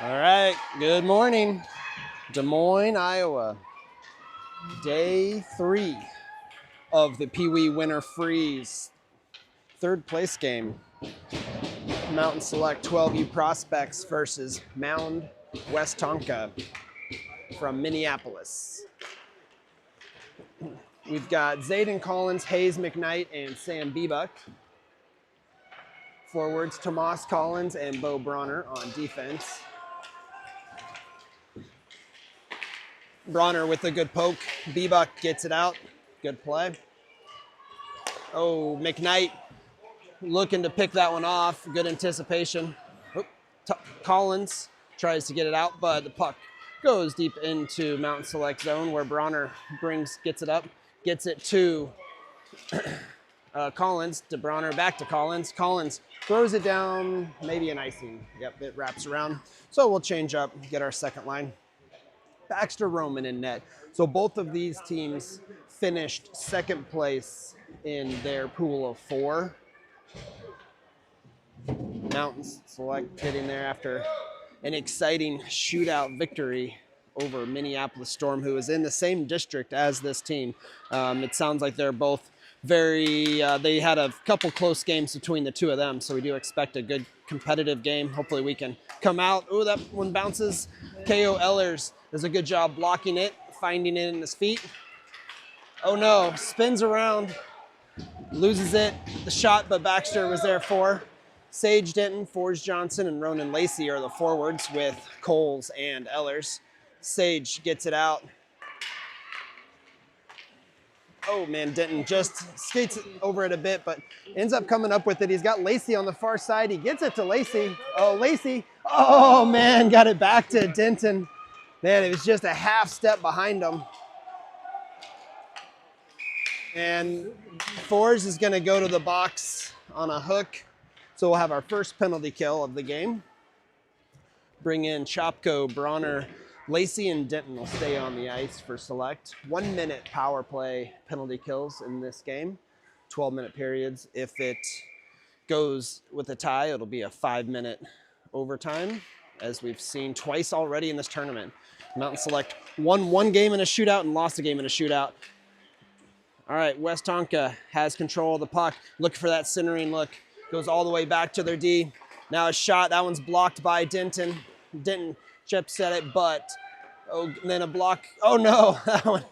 All right, good morning, Des Moines, Iowa. Day 3 of the Pee Wee Winter Freeze. Third place game. Mountain Select 12U Prospects versus Mound Westonka from Minneapolis. We've got Zayden Collins, Hayes McKnight, and Sam Bebuck. Forwards, Tomas Collins and Bo Bronner on defense. Bronner with a good poke. Bebuck gets it out. Good play. Oh, McKnight looking to pick that one off. Good anticipation. Collins tries to get it out, but the puck goes deep into Mountain Select zone where Bronner gets it up, gets it to Collins, to Bronner, back to Collins. Collins throws it down, maybe an icing. Yep, it wraps around. So we'll change up, get our second line. Baxter Roman in net. So both of these teams finished second place in their pool of 4. Mountain Select getting there after an exciting shootout victory over Minneapolis Storm, who is in the same district as this team. It sounds like they're both they had a couple close games between the two of them, so we do expect a good competitive game. Hopefully we can come out. Oh, that one bounces. K.O. Ehlers does a good job blocking it, finding it in his feet. Oh no, spins around, loses it, the shot, but Baxter was there for. Sage Denton, Forge Johnson, and Ronan Lacey are the forwards with Coles and Ehlers. Sage gets it out. Oh man, Denton just skates over it a bit, but ends up coming up with it. He's got Lacey on the far side. He gets it to Lacey. Oh, Lacey. Oh man, got it back to Denton. Man, it was just a half step behind him. And Forge is gonna go to the box on a hook. So we'll have our first penalty kill of the game. Bring in Chopko, Bronner, Lacey, and Denton will stay on the ice for Select. 1 minute power play penalty kills in this game, 12-minute periods. If it goes with a tie, it'll be a 5-minute overtime, as we've seen twice already in this tournament. Mountain Select won 1 game in a shootout and lost a game in a shootout. All right, Westonka has control of the puck. Looking for that centering look. Goes all the way back to their D. Now a shot. That one's blocked by Denton. Denton chips at it, but then a block. Oh no, that one.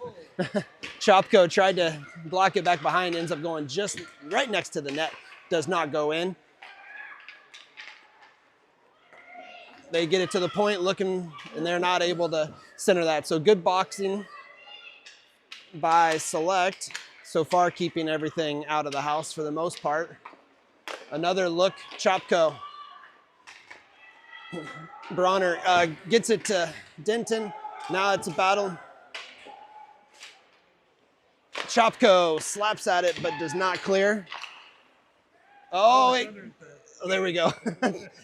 Chopko tried to block it back behind. Ends up going just right next to the net. Does not go in. They get it to the point looking, and they're not able to center that. So good boxing by Select. So far keeping everything out of the house for the most part. Another look, Chopko. Bronner gets it to Denton. Now it's a battle. Chopko slaps at it, but does not clear. Oh, there we go.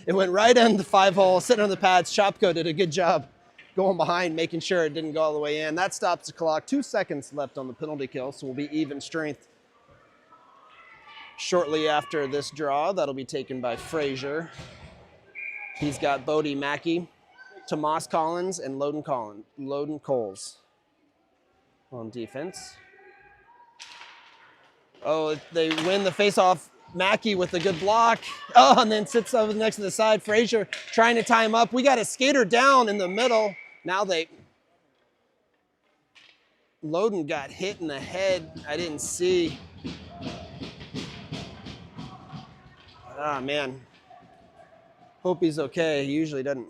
It went right in the 5-hole, sitting on the pads. Chopko did a good job going behind, making sure it didn't go all the way in. That stops the clock. 2 seconds left on the penalty kill, so we'll be even strength. Shortly after this draw, that'll be taken by Frazier. He's got Bodie Mackey, Tomas Collins, and Loden Coles on defense. Oh, they win the faceoff. Mackey with a good block. Oh, and then sits over next to the side. Frazier trying to tie him up. We got a skater down in the middle. Now Loden got hit in the head. I didn't see. Ah, man. Hope he's okay. He usually doesn't.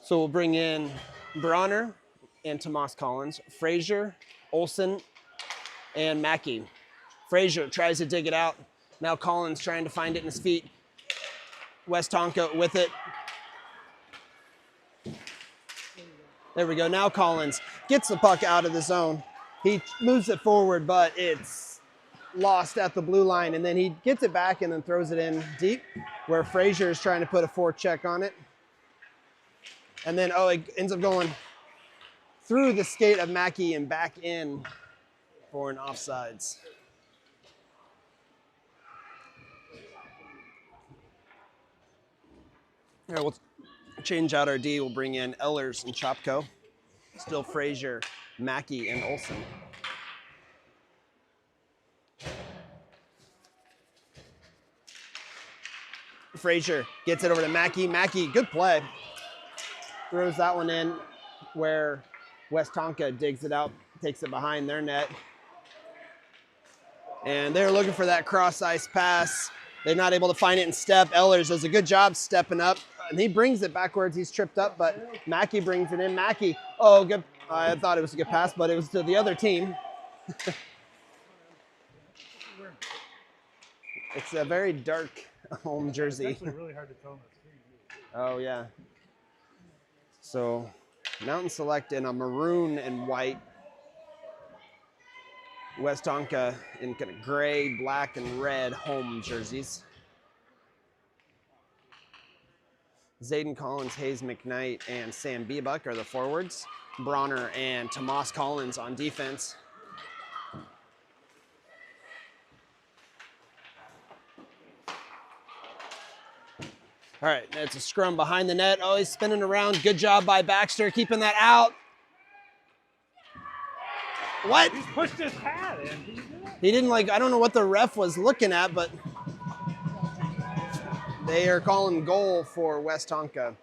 So we'll bring in Bronner and Tomas Collins, Frazier, Olsen, and Mackey. Frazier tries to dig it out. Now Collins trying to find it in his feet. Westonka with it. There we go. Now Collins gets the puck out of the zone. He moves it forward, but it's lost at the blue line, and then he gets it back and then throws it in deep where Frazier is trying to put a forecheck on it. And then, it ends up going through the skate of Mackey and back in for an offsides. All right, we'll change out our D. We'll bring in Ehlers and Chopko. Still Frazier, Mackey, and Olsen. Frazier gets it over to Mackey. Mackey, good play. Throws that one in where Westonka digs it out, takes it behind their net. And they're looking for that cross ice pass. They're not able to find it in step. Ehlers does a good job stepping up. And he brings it backwards. He's tripped up, but Mackey brings it in. Mackey, oh, good. I thought it was a good pass, but it was to the other team. It's a very dark home jersey. It's actually really hard to tell on the screen. Oh, yeah. So, Mountain Select in a maroon and white. Westonka in kind of gray, black, and red home jerseys. Zayden Collins, Hayes McKnight, and Sam Bebuck are the forwards. Bronner and Tomas Collins on defense. All right, it's a scrum behind the net. Oh, he's spinning around. Good job by Baxter, keeping that out. What? He's pushed his hat in. He didn't like, I don't know what the ref was looking at, but they are calling goal for Westonka.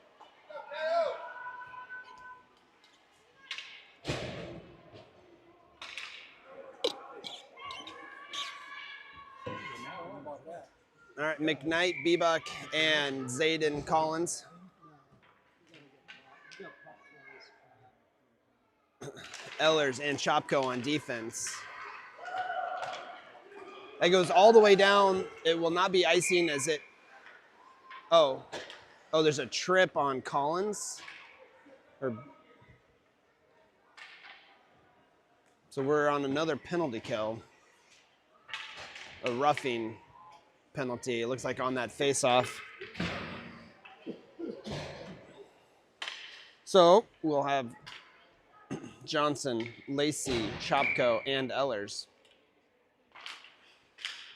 All right, McKnight, Bebuck, and Zayden Collins. Ehlers and Chopko on defense. That goes all the way down. It will not be icing as it... Oh, there's a trip on Collins. So we're on another penalty kill. A roughing penalty. It looks like on that face-off. So we'll have Johnson, Lacey, Chopko, and Ehlers.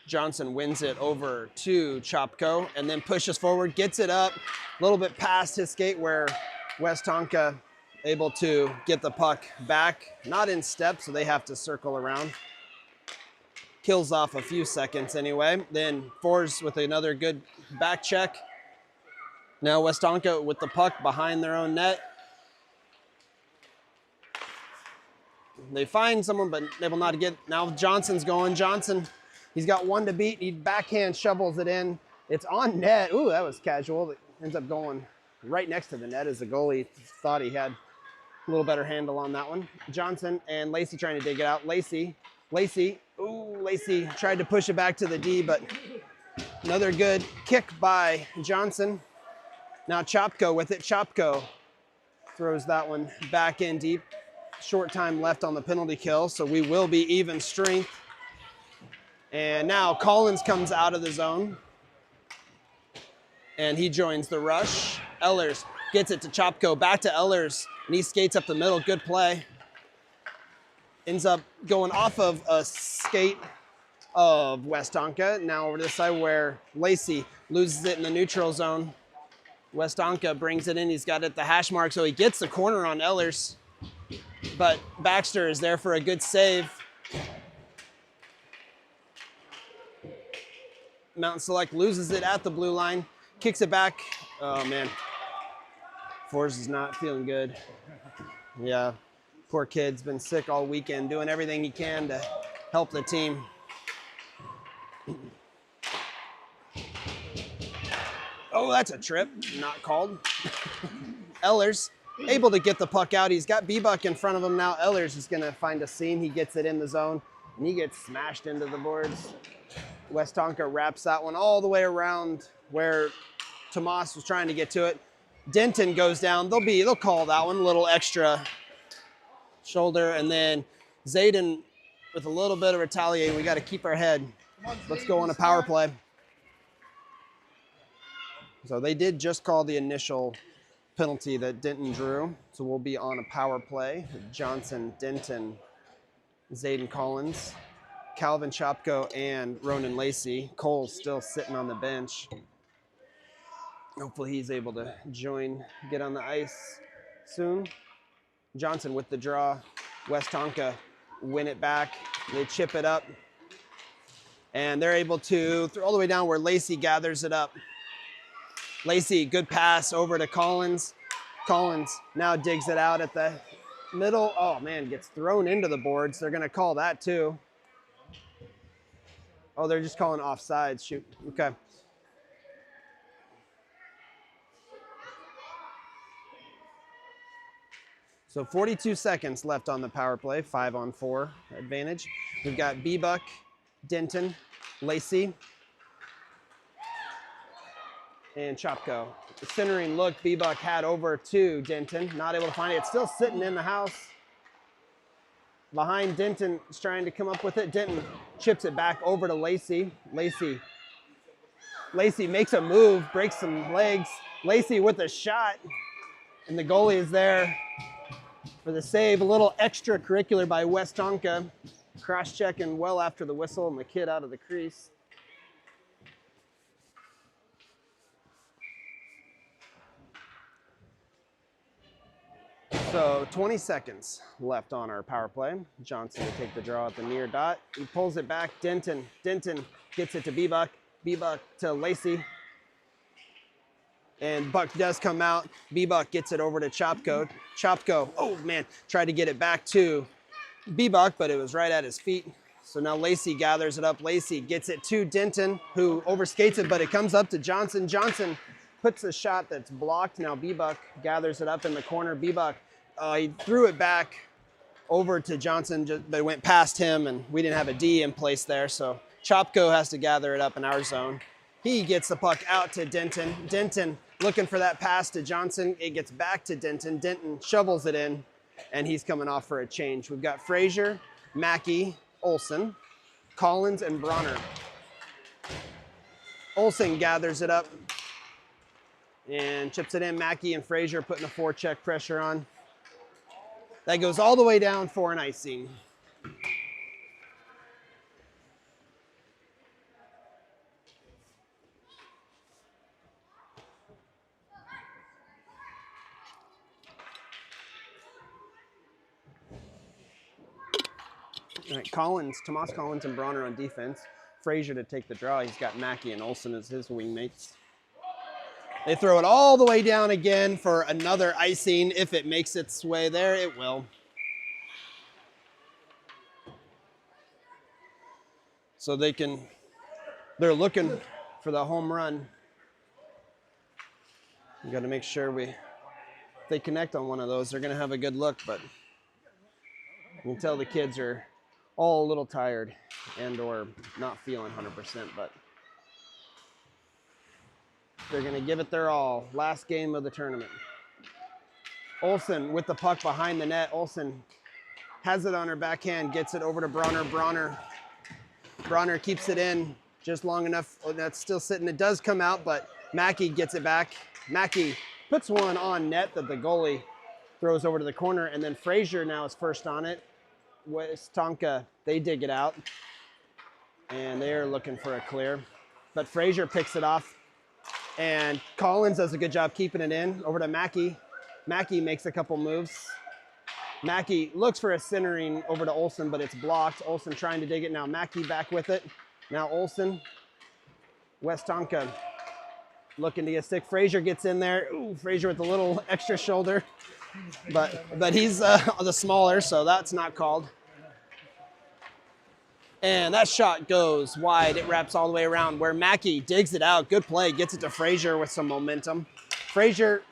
Johnson wins it over to Chopko and then pushes forward, gets it up a little bit past his skate where Westonka able to get the puck back. Not in step, so they have to circle around. Kills off a few seconds anyway. Then Fours with another good back check. Now Westonka with the puck behind their own net. They find someone, but they will not get. Now Johnson's going. Johnson, he's got one to beat. He backhand shovels it in. It's on net. Ooh, that was casual. It ends up going right next to the net as the goalie thought he had a little better handle on that one. Johnson and Lacey trying to dig it out. Lacey, ooh, Lacey tried to push it back to the D, but another good kick by Johnson. Now Chopko with it. Chopko throws that one back in deep. Short time left on the penalty kill, so we will be even strength. And now Collins comes out of the zone. And he joins the rush. Ehlers gets it to Chopko, back to Ehlers, and he skates up the middle. Good play. Ends up going off of a skate of Westonka. Now over to the side where Lacey loses it in the neutral zone. Westonka brings it in. He's got it at the hash mark, so he gets the corner on Ehlers. But Baxter is there for a good save. Mountain Select loses it at the blue line, kicks it back. Oh, man. Fours is not feeling good. Yeah, poor kid's been sick all weekend, doing everything he can to help the team. Oh, that's a trip, not called. Ehlers able to get the puck out. He's got Bebuck in front of him now. Ehlers is going to find a seam. He gets it in the zone, and he gets smashed into the boards. Westonka wraps that one all the way around where Tomas was trying to get to it. Denton goes down. They'll call that one, a little extra shoulder, and then Zayden with a little bit of retaliating. We got to keep our head. Let's go on a power play. So they did just call the initial penalty that Denton drew. So we'll be on a power play. Johnson, Denton, Zayden Collins, Calvin Chopko, and Ronan Lacey. Cole's still sitting on the bench. Hopefully he's able to get on the ice soon. Johnson with the draw. Westonka win it back. They chip it up. And they're able to throw all the way down where Lacey gathers it up. Lacey, good pass over to Collins. Collins now digs it out at the middle. Oh man, gets thrown into the boards. They're gonna call that too. Oh, they're just calling offsides. Shoot, okay. So 42 seconds left on the power play, 5-on-4 advantage. We've got B-Buck, Denton, Lacey, and Chopko. The centering look B-Buck had over to Denton, not able to find it. It's still sitting in the house. Behind Denton is trying to come up with it. Denton chips it back over to Lacey. Lacey makes a move, breaks some legs. Lacey with a shot, and the goalie is there for the save. A little extracurricular by Westonka. Cross-checking well after the whistle and the kid out of the crease. So 20 seconds left on our power play. Johnson will take the draw at the near dot. He pulls it back. Denton gets it to B-Buck. B-Buck to Lacey. And Buck does come out. B-Buck gets it over to Chopko. Chopko, oh man, tried to get it back to B-Buck, but it was right at his feet. So now Lacey gathers it up. Lacey gets it to Denton, who overskates it, but it comes up to Johnson. Johnson puts a shot that's blocked. Now B-Buck gathers it up in the corner. B-Buck, he threw it back over to Johnson, but it went past him, and we didn't have a D in place there. So Chopko has to gather it up in our zone. He gets the puck out to Denton. Denton looking for that pass to Johnson. It gets back to Denton. Denton shovels it in, and he's coming off for a change. We've got Frazier, Mackey, Olsen, Collins, and Bronner. Olsen gathers it up and chips it in. Mackey and Frazier putting a forecheck pressure on. That goes all the way down for an icing. All right, Tomas Collins and Bronner on defense. Frazier to take the draw. He's got Mackey and Olsen as his wingmates. They throw it all the way down again for another icing. If it makes its way there, it will. So they're looking for the home run. You got to make sure if they connect on one of those, they're going to have a good look, but you can tell the kids are all a little tired and or not feeling 100%, but they're going to give it their all. Last game of the tournament. Olsen with the puck behind the net. Olsen has it on her backhand, gets it over to Bronner. Bronner keeps it in just long enough. Oh, that's still sitting. It does come out, but Mackey gets it back. Mackey puts one on net that the goalie throws over to the corner, and then Frazier now is first on it. Westonka, they dig it out, and they're looking for a clear. But Frazier picks it off, and Collins does a good job keeping it in. Over to Mackey. Mackey makes a couple moves. Mackey looks for a centering over to Olsen, but it's blocked. Olsen trying to dig it now. Mackey back with it. Now Olsen. Westonka looking to get a stick. Frazier gets in there. Ooh, Frazier with a little extra shoulder. But he's the smaller, so that's not called. And that shot goes wide. It wraps all the way around where Mackey digs it out. Good play. Gets it to Frazier with some momentum. Frazier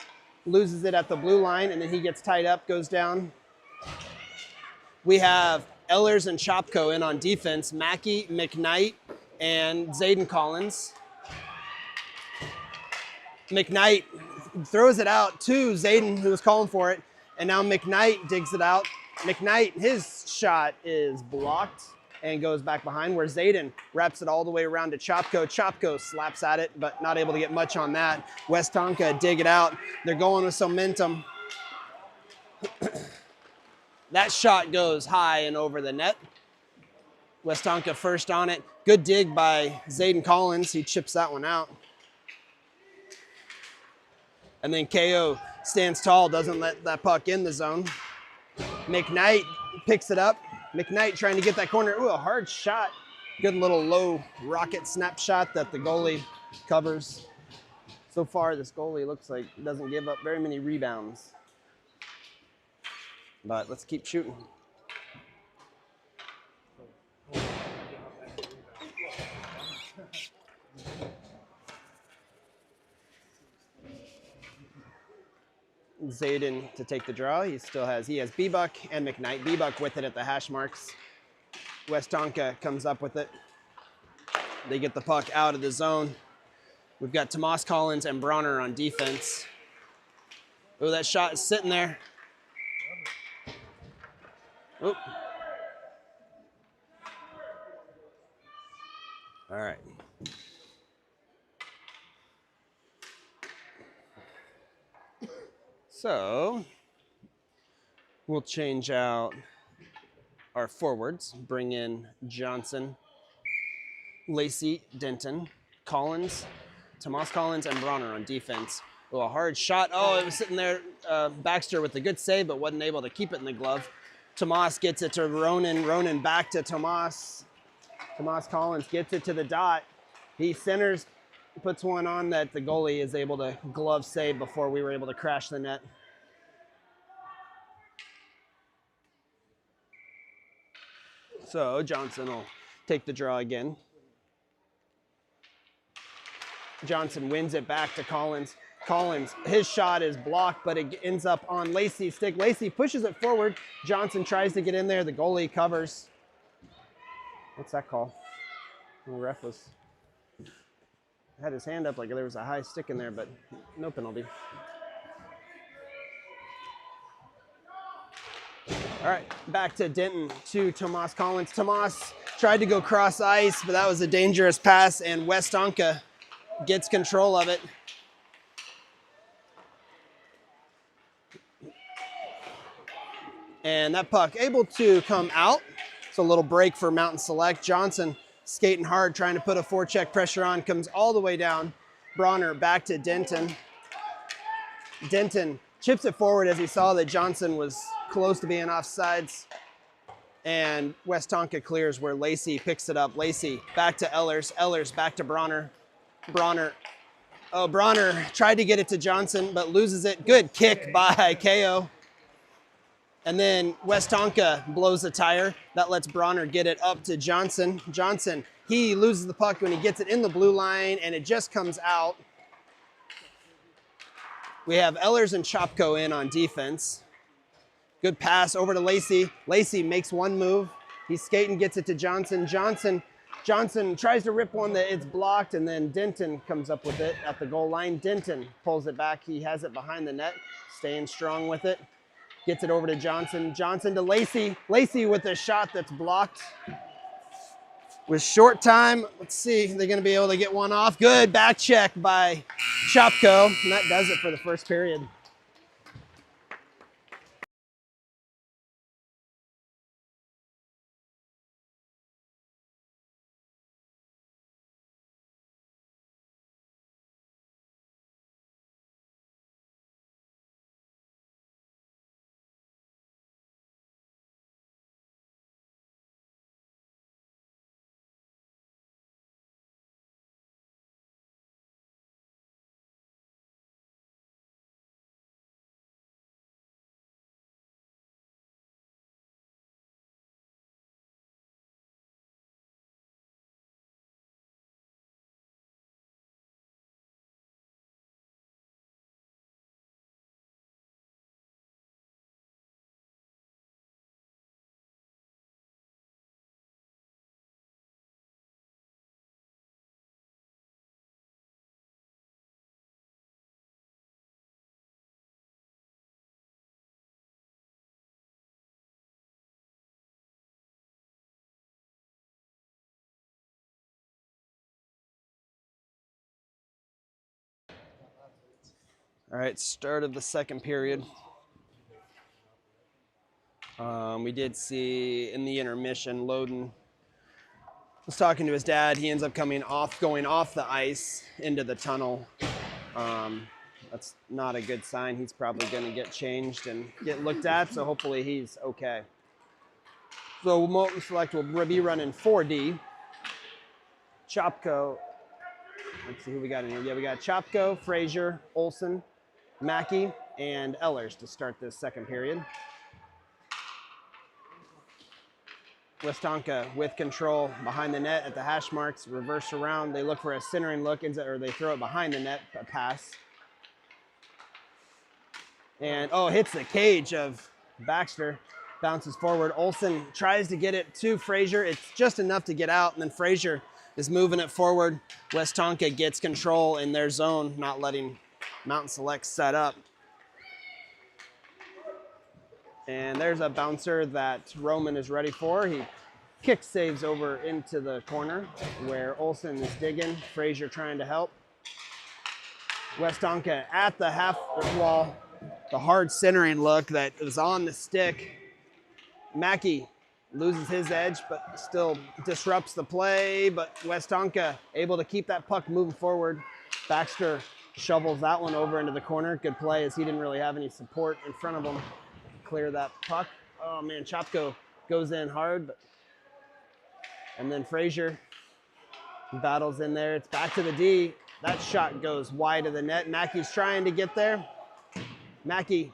loses it at the blue line, and then he gets tied up, goes down. We have Ehlers and Chopko in on defense. Mackey, McKnight, and Zayden Collins. McKnight throws it out to Zayden, who was calling for it, and now McKnight digs it out. McKnight, his shot is blocked and goes back behind, where Zayden wraps it all the way around to Chopko. Chopko slaps at it, but not able to get much on that. Westonka dig it out. They're going with some momentum. That shot goes high and over the net. Westonka first on it. Good dig by Zayden Collins. He chips that one out. And then KO stands tall, doesn't let that puck in the zone. McKnight picks it up. McKnight trying to get that corner. Ooh, a hard shot. Good little low rocket snapshot that the goalie covers. So far, this goalie looks like he doesn't give up very many rebounds. But let's keep shooting. Zayden to take the draw. He has B-Buck and McKnight. B-Buck with it at the hash marks. Westonka comes up with it. They get the puck out of the zone. We've got Tomas Collins and Bronner on defense. Oh, that shot is sitting there. Oop. All right. So we'll change out our forwards, bring in Johnson, Lacey, Denton, Collins, Tomas Collins, and Bronner on defense. Oh, a hard shot. Oh, it was sitting there. Baxter with a good save, but wasn't able to keep it in the glove. Tomas gets it to Ronan. Ronan back to Tomas. Tomas Collins gets it to the dot. He centers, puts one on that the goalie is able to glove save before we were able to crash the net. So Johnson will take the draw again. Johnson wins it back to Collins. Collins, his shot is blocked, but it ends up on Lacey's stick. Lacey pushes it forward. Johnson tries to get in there. The goalie covers. What's that call? The ref had his hand up like there was a high stick in there, but no penalty. All right, back to Denton to Tomas Collins. Tomas tried to go cross ice, but that was a dangerous pass, and Westonka gets control of it. And that puck able to come out. It's a little break for Mountain Select. Johnson skating hard, trying to put a forecheck pressure on, comes all the way down. Bronner back to Denton. Denton chips it forward as he saw that Johnson was close to being offsides. And Westonka clears where Lacey picks it up. Lacey back to Ehlers. Ehlers back to Bronner. Bronner. Oh, Bronner tried to get it to Johnson, but loses it. Good kick by KO. And then Westonka blows a tire. That lets Bronner get it up to Johnson. Johnson, he loses the puck when he gets it in the blue line, and it just comes out. We have Ehlers and Chopko in on defense. Good pass over to Lacey. Lacey makes one move. He's skating, gets it to Johnson. Johnson tries to rip one that it's blocked, and then Denton comes up with it at the goal line. Denton pulls it back. He has it behind the net, staying strong with it. Gets it over to Johnson. Johnson to Lacey. Lacey with a shot that's blocked. With short time, let's see, they're going to be able to get one off. Good back check by Chopko, and that does it for the first period. All right, start of the second period. We did see in the intermission, Loden was talking to his dad. He ends up going off the ice into the tunnel. That's not a good sign. He's probably going to get changed and get looked at, so hopefully he's okay. So Molten Select will be running 4D. Chopko, let's see who we got in here. Yeah, we got Chopko, Frazier, Olsen, Mackey, and Ehlers to start this second period. Westonka with control behind the net at the hash marks, reverse around. They look for a centering look, or they throw it behind the net, a pass. And, oh, hits the cage of Baxter. Bounces forward. Olsen tries to get it to Frazier. It's just enough to get out, and then Frazier is moving it forward. Westonka gets control in their zone, not letting Mountain Select set up. And there's a bouncer that Roman is ready for. He kick saves over into the corner where Olsen is digging. Frazier trying to help. Westonka at the half wall. The hard centering look that is on the stick. Mackey loses his edge, but still disrupts the play. But Westonka able to keep that puck moving forward. Baxter shovels that one over into the corner. Good play as he didn't really have any support in front of him. Clear that puck. Oh man, Chopko goes in hard. And then Frazier battles in there. It's back to the D. That shot goes wide of the net. Mackey's trying to get there. Mackey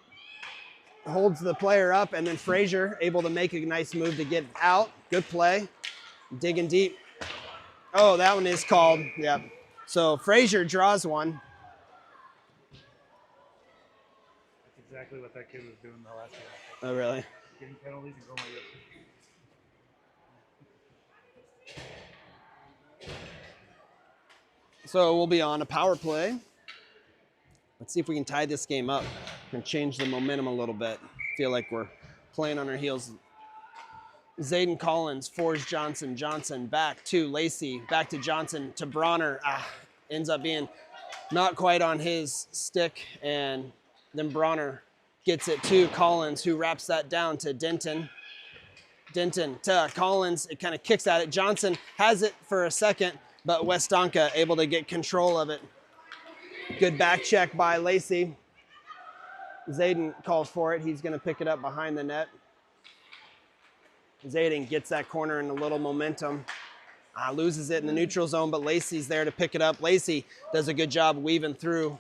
holds the player up, and then Frazier able to make a nice move to get out. Good play. Digging deep. Oh, that one is called. Yep. So Frazier draws one. That's exactly what that kid was doing the last game. Oh, really? Getting penalties and going like this. So we'll be on a power play. Let's see if we can tie this game up and change the momentum a little bit. Feel like we're playing on our heels. Zayden Collins, Forge Johnson, Johnson back to Lacey, back to Johnson to Bronner. Ends up being not quite on his stick, and then Bronner gets it to Collins, who wraps that down to Denton. Denton to Collins, it kind of kicks at it. Johnson has it for a second, but Westonka able to get control of it. Good back check by Lacey. Zayden calls for it. He's going to pick it up behind the net. Zayden gets that corner in a little momentum. Loses it in the neutral zone, but Lacey's there to pick it up. Lacey does a good job weaving through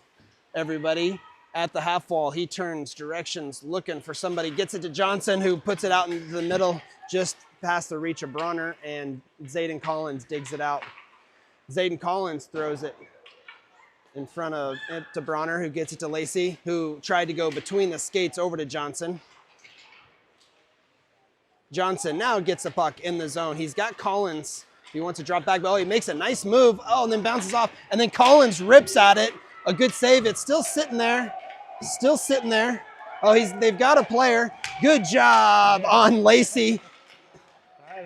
everybody at the half wall. He turns directions, looking for somebody, gets it to Johnson, who puts it out in the middle, just past the reach of Bronner, and Zayden Collins digs it out. Zayden Collins throws it in front of it to Bronner, who gets it to Lacey, who tried to go between the skates over to Johnson. Johnson now gets the puck in the zone. He's got Collins. He wants to drop back, but he makes a nice move. Oh, and then bounces off, and then Collins rips at it. A good save. It's still sitting there. Still sitting there. Oh, they've got a player. Good job on Lacey.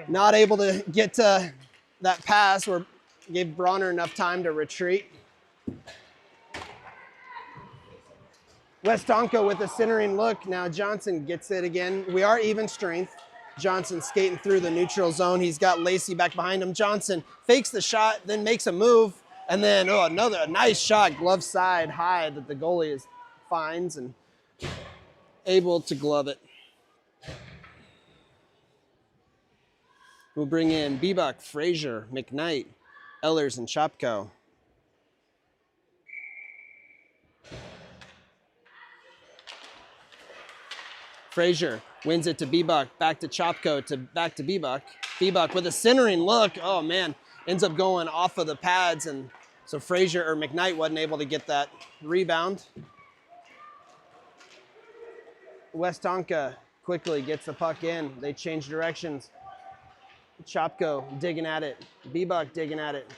Not able to get to that pass where gave Bronner enough time to retreat. Westonka with a centering look. Now Johnson gets it again. We are even strength. Johnson skating through the neutral zone. He's got Lacey back behind him. Johnson fakes the shot, then makes a move. And then, another nice shot, glove side high that the goalie finds and able to glove it. We'll bring in Bebuk, Frazier, McKnight, Ehlers, and Chopko. Frazier wins it to Bebuk, back to Chopko, back to Bebuk. Bebuk with a centering look. Oh, man. Ends up going off of the pads, and so Frazier or McKnight wasn't able to get that rebound. Westonka quickly gets the puck in. They change directions. Chopko digging at it. Bebuk digging at it.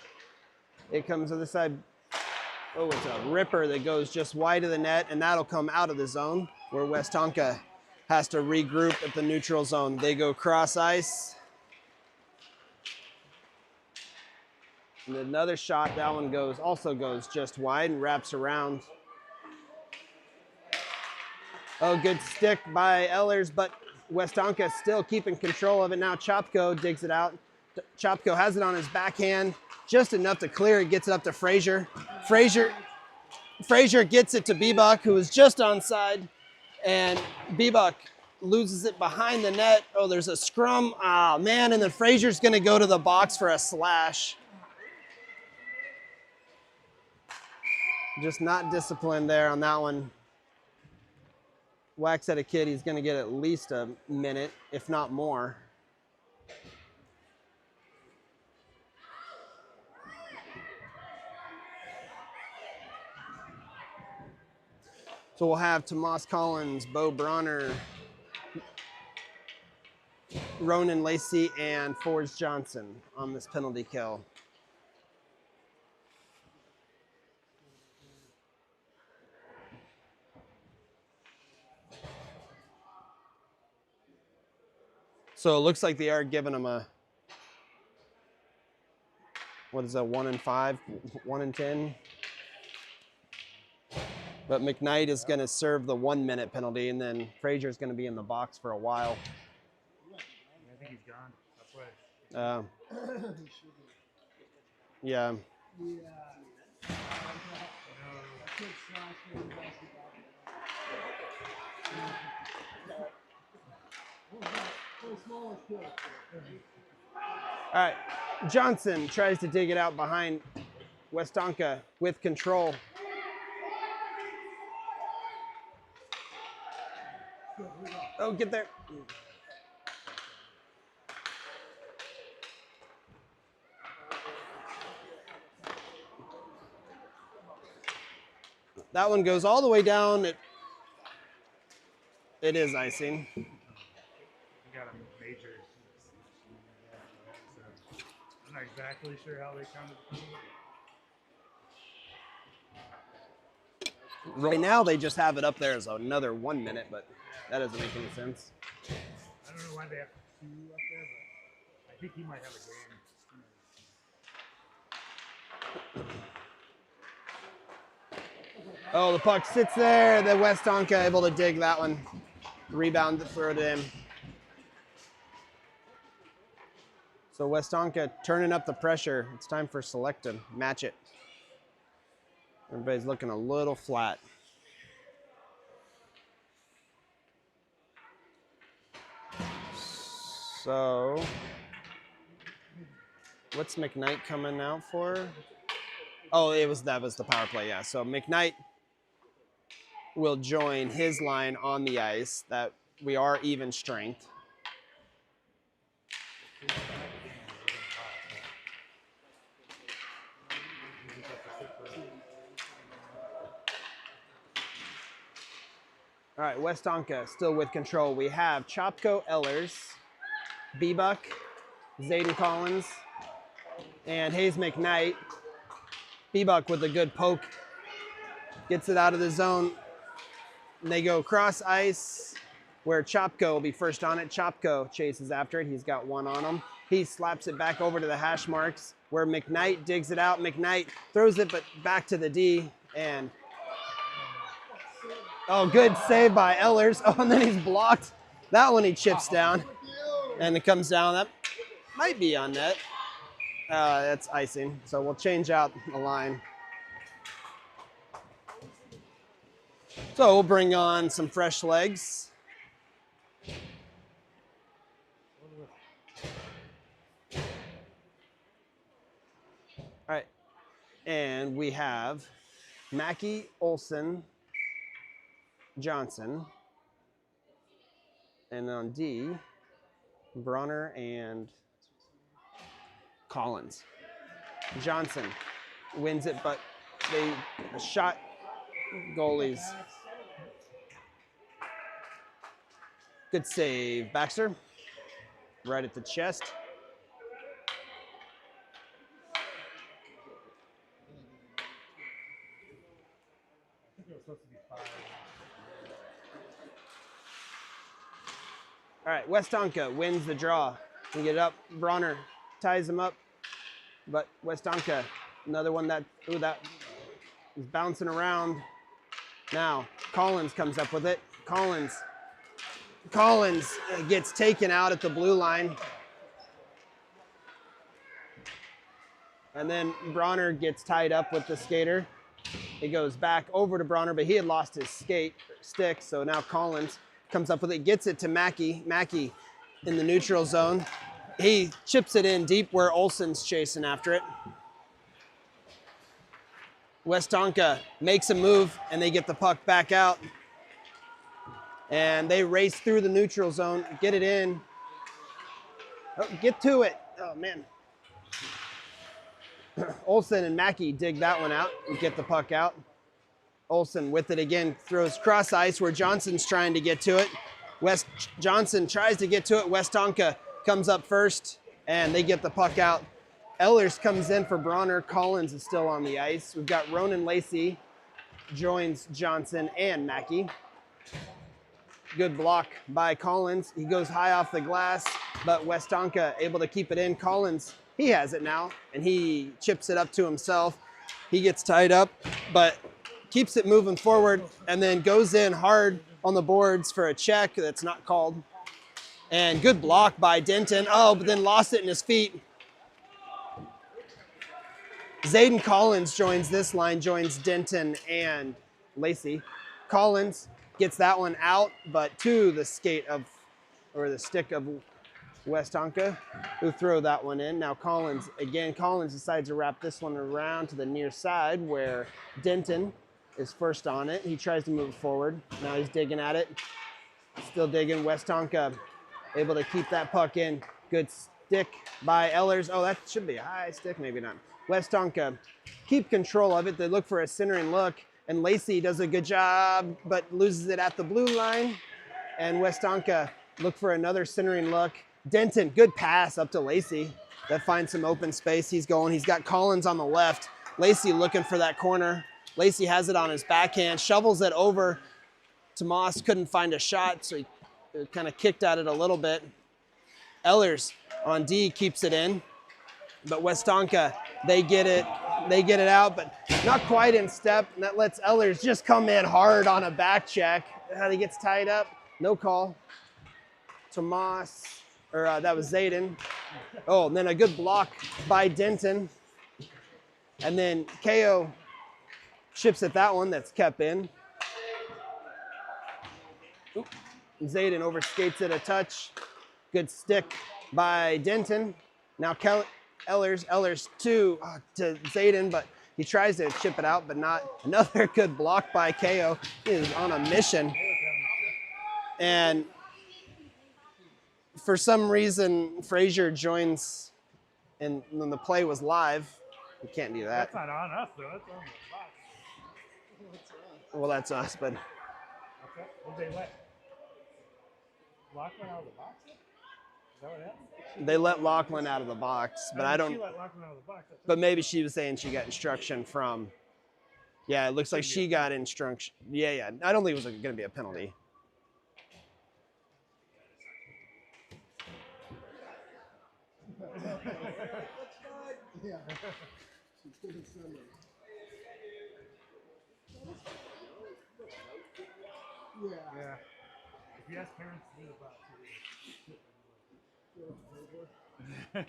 It comes to the side. Oh, it's a ripper that goes just wide of the net, and that'll come out of the zone where Westonka has to regroup at the neutral zone. They go cross ice. And another shot, that one also goes just wide and wraps around. Oh, good stick by Ehlers, but Westonka still keeping control of it. Now Chopko digs it out. Chopko has it on his backhand, just enough to clear it, gets it up to Frazier. Frazier Frazier gets it to Bebuk, who is just onside, and Bebuk loses it behind the net. Oh, there's a scrum. Ah, man, and then Frazier's going to go to the box for a slash. Just not disciplined there on that one. Whacks at a kid, he's going to get at least a minute, if not more. So we'll have Tomas Collins, Bo Bronner, Ronan Lacey, and Forrest Johnson on this penalty kill. So it looks like they are giving him a, what is that, 1 in 5, 1 in 10? But McKnight is going to serve the 1 minute penalty, and then Frazier's going to be in the box for a while. I think he's gone. That's why. Yeah. All right. Johnson tries to dig it out behind Westonka with control. Oh, get there. That one goes all the way down. It is icing. He got a major. So I'm not exactly sure how they counted the penalty. Right now, they just have it up there as another 1 minute, but that doesn't make any sense. I don't know why they have 2 up there, but I think he might have a game. Oh, the puck sits there. The Westonka able to dig that one. Rebound, throw it in. So Westonka turning up the pressure. It's time for select to match it. Everybody's looking a little flat. So, what's McKnight coming out for? Oh, that was the power play, yeah. So McKnight will join his line on the ice. That we are even strength. All right, Westonka still with control. We have Chopko Ellers, Bebuk, Zayden Collins, and Hayes McKnight. Bebuk with a good poke. Gets it out of the zone. And they go cross ice where Chopko will be first on it. Chopko chases after it. He's got 1 on him. He slaps it back over to the hash marks where McKnight digs it out. McKnight throws it but back to the D. And oh, good save by Ellers. Oh, and then he's blocked. That one he chips down. And it comes down. That might be on net. That's icing. So we'll change out the line. So we'll bring on some fresh legs. All right. And we have Mackey, Olson, Johnson. And on D, Bronner and Collins. Johnson wins it, but they shot goalies. Good save, Baxter. Right at the chest. All right, Westonka wins the draw. We get it up. Bronner ties him up, but Westonka, another one that is bouncing around. Now Collins comes up with it. Collins gets taken out at the blue line. And then Bronner gets tied up with the skater. It goes back over to Bronner, but he had lost his stick, so now Collins comes up with it, gets it to Mackey. Mackey in the neutral zone. He chips it in deep where Olsen's chasing after it. Westonka makes a move, and they get the puck back out. And they race through the neutral zone, get it in. Oh, get to it. Oh, man. Olsen and Mackey dig that one out and get the puck out. Olsen with it again, throws cross ice where Johnson's trying to get to it. Johnson tries to get to it. Westonka comes up first, and they get the puck out. Ehlers comes in for Bronner. Collins is still on the ice. We've got Ronan Lacey joins Johnson and Mackey. Good block by Collins. He goes high off the glass, but Westonka able to keep it in. Collins, he has it now, and he chips it up to himself. He gets tied up, but keeps it moving forward, and then goes in hard on the boards for a check that's not called. And good block by Denton. Oh, but then lost it in his feet. Zayden Collins joins this line, joins Denton and Lacey. Collins gets that one out, but to the stick of Westonka, who throw that one in. Now Collins decides to wrap this one around to the near side where Denton is first on it. He tries to move forward. Now he's digging at it. Still digging. Westonka able to keep that puck in. Good stick by Ehlers. Oh, that should be a high stick, maybe not. Westonka keep control of it. They look for a centering look, and Lacey does a good job, but loses it at the blue line. And Westonka look for another centering look. Denton, good pass up to Lacey. That finds some open space. He's going. He's got Collins on the left. Lacey looking for that corner. Lacey has it on his backhand, shovels it over. Tomas couldn't find a shot, so he kind of kicked at it a little bit. Ehlers on D keeps it in, but Westonka, they get it out, but not quite in step, and that lets Ehlers just come in hard on a back check. How he gets tied up, no call. Tomas, that was Zayden. Oh, and then a good block by Denton. And then KO chips at that one that's kept in. Oop. Zayden overskates it a touch. Good stick by Denton. Now Ehlers to Zayden, but he tries to chip it out, but not. Another good block by KO. He is on a mission. And for some reason, Frazier joins, and when the play was live, we can't do that. That's not on us, though. That's on the box. Well, that's us, but. Okay. What did they let? Lachlan out of the box? Is that what happened? They let Lachlan out of the box, but I don't. She let Lachlan out of the box. But maybe she was saying she got instruction from. Yeah, it looks like she got instruction. Yeah. I don't think it was going to be a penalty. Yeah. Yeah. If you ask parents to do the box, Is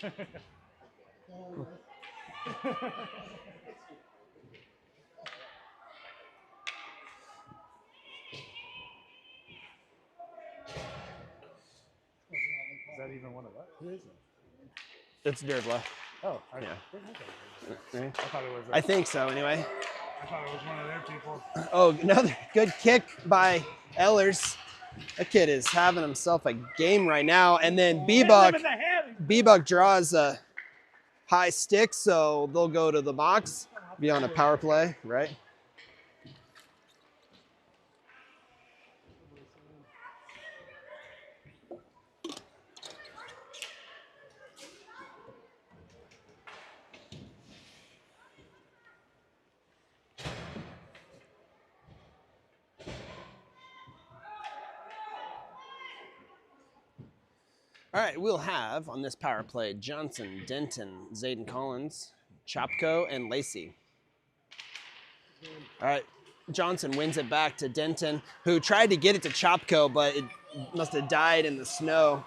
that even one of us? Who is it? It's Dervla. Oh, Yeah. I thought it was. I think so, anyway. I thought it was one of their people. Oh, another good kick by Ehlers. That kid is having himself a game right now. And then B-Buck draws a high stick, so they'll go to the box, be on a power play, right? All right, we'll have on this power play Johnson, Denton, Zayden Collins, Chopko, and Lacey. All right, Johnson wins it back to Denton, who tried to get it to Chopko, but it must have died in the snow.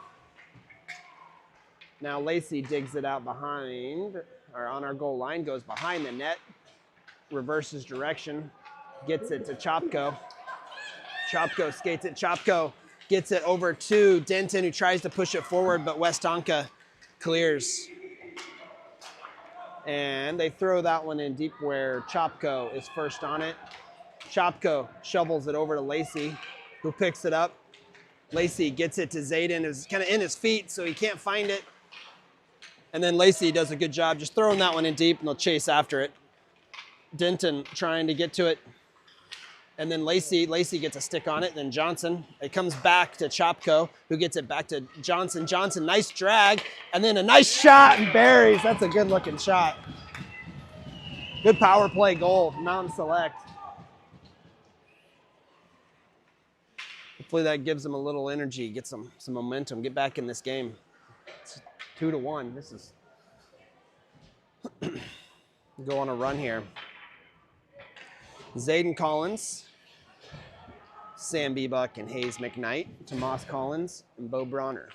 Now Lacey digs it out behind, or on our goal line, goes behind the net, reverses direction, gets it to Chopko. Chopko skates it. Chopko gets it over to Denton, who tries to push it forward, but Westonka clears. And they throw that one in deep where Chopko is first on it. Chopko shovels it over to Lacey, who picks it up. Lacey gets it to Zayden, who's kind of in his feet, so he can't find it. And then Lacey does a good job just throwing that one in deep, and they'll chase after it. Denton trying to get to it. And then Lacey gets a stick on it. Then Johnson, it comes back to Chopko, who gets it back to Johnson. Johnson, nice drag, and then a nice shot and buries. That's a good looking shot. Good power play goal, Mound Select. Hopefully that gives them a little energy, get some momentum, get back in this game. It's 2-1. This is go on a run here. Zayden Collins, Sam Bebuck, and Hayes McKnight. Tomas Collins and Bo Bronner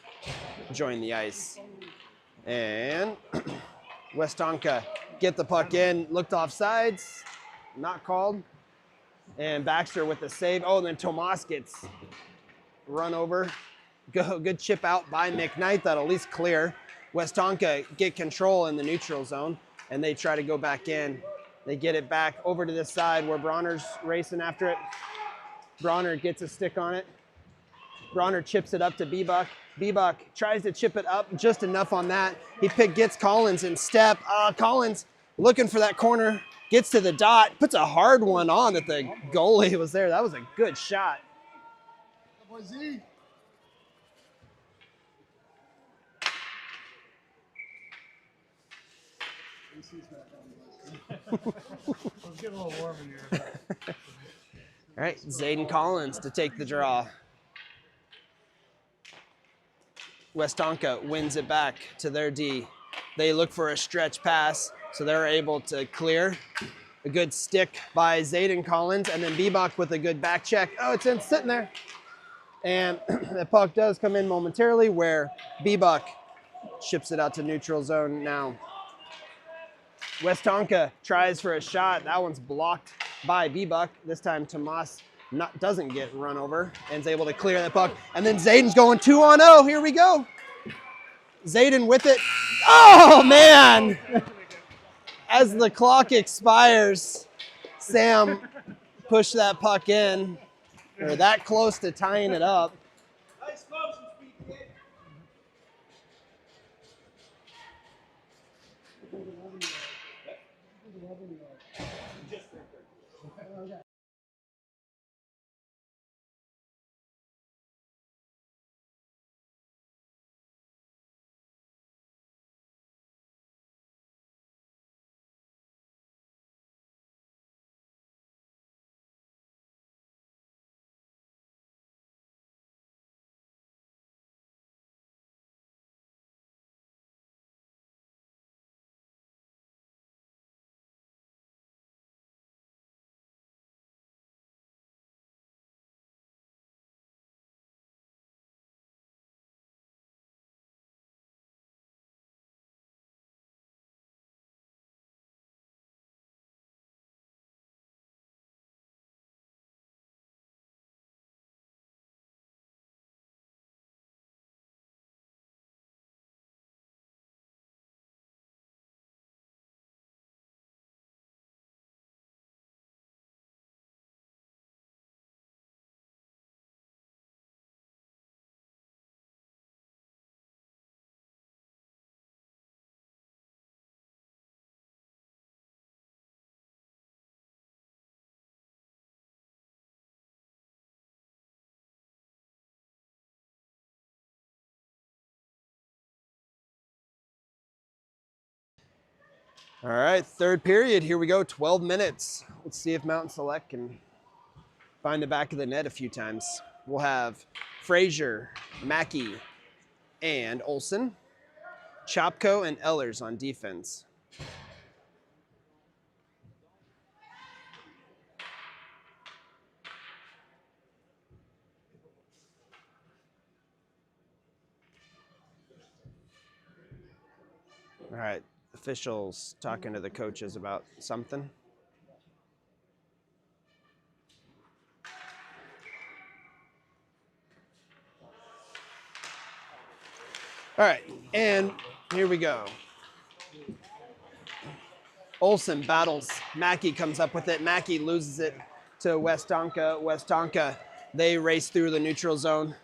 join the ice. And Westonka get the puck in, looked off sides, not called. And Baxter with the save. Oh, and then Tomas gets run over. Good chip out by McKnight. That'll at least clear. Westonka get control in the neutral zone, and they try to go back in. They get it back over to this side where Bronner's racing after it. Bronner gets a stick on it. Bronner chips it up to Bebuck. Bebuck tries to chip it up, just enough on that. He gets Collins in step. Collins looking for that corner, gets to the dot, puts a hard one on that the goalie was there. That was a good shot. Boy, Z. Let's get a little warm in here. All right, Zayden Collins to take the draw. Westonka wins it back to their D. They look for a stretch pass, so they're able to clear. A good stick by Zayden Collins, and then Bebuck with a good back check. Oh, it's sitting there. And the puck does come in momentarily where Bebuck ships it out to neutral zone now. Westonka tries for a shot. That one's blocked by Bebuck. This time Tomas doesn't get run over and is able to clear the puck. And then Zayden's going 2-on-0. Here we go. Zayden with it. Oh, man. As the clock expires, Sam pushed that puck in. They're that close to tying it up. Nice motion, sweet kid. All right, third period. Here we go, 12 minutes. Let's see if Mountain Select can find the back of the net a few times. We'll have Frazier, Mackey, and Olson. Chopko and Ellers on defense. All right, officials talking to the coaches about something. All right, and here we go. Olsen battles. Mackey comes up with it. Mackey loses it to Westonka. Westonka, they race through the neutral zone.